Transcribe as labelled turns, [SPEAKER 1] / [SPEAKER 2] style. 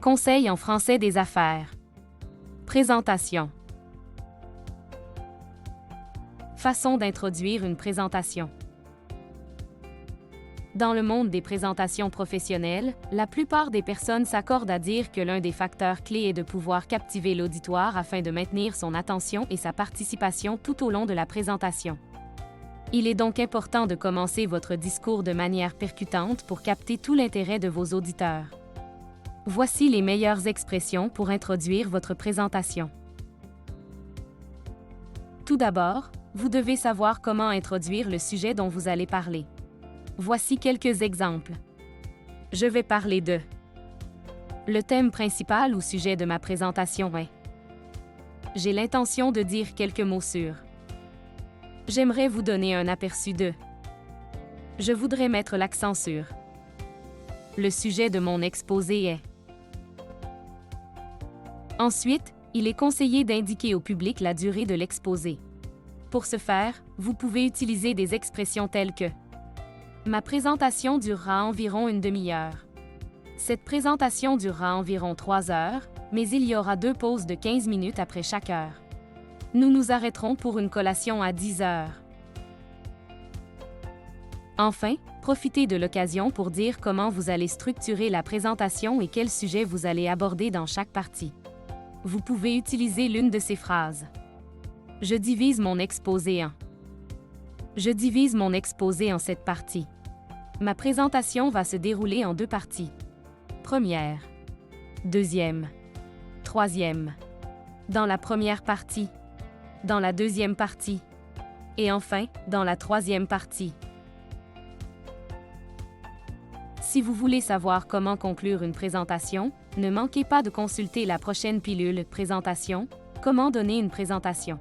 [SPEAKER 1] Conseil en français des affaires. Présentation. Façon d'introduire une présentation. Dans le monde des présentations professionnelles, la plupart des personnes s'accordent à dire que l'un des facteurs clés est de pouvoir captiver l'auditoire afin de maintenir son attention et sa participation tout au long de la présentation. Il est donc important de commencer votre discours de manière percutante pour capter tout l'intérêt de vos auditeurs. Voici les meilleures expressions pour introduire votre présentation. Tout d'abord, vous devez savoir comment introduire le sujet dont vous allez parler. Voici quelques exemples. Je vais parler de. Le thème principal ou sujet de ma présentation est. J'ai l'intention de dire quelques mots sur. J'aimerais vous donner un aperçu de. Je voudrais mettre l'accent sur. Le sujet de mon exposé est. Ensuite, il est conseillé d'indiquer au public la durée de l'exposé. Pour ce faire, vous pouvez utiliser des expressions telles que ma présentation durera environ une demi-heure. Cette présentation durera environ 3 heures, mais il y aura 2 pauses de 15 minutes après chaque heure. Nous nous arrêterons pour une collation à 10 heures. Enfin, profitez de l'occasion pour dire comment vous allez structurer la présentation et quel sujet vous allez aborder dans chaque partie. Vous pouvez utiliser l'une de ces phrases. Je divise mon exposé en. Je divise mon exposé en 7 parties. Ma présentation va se dérouler en 2 parties. Première. Deuxième. Troisième. Dans la première partie. Dans la deuxième partie. Et enfin, dans la troisième partie. Si vous voulez savoir comment conclure une présentation, ne manquez pas de consulter la prochaine pilule Présentation, comment donner une présentation.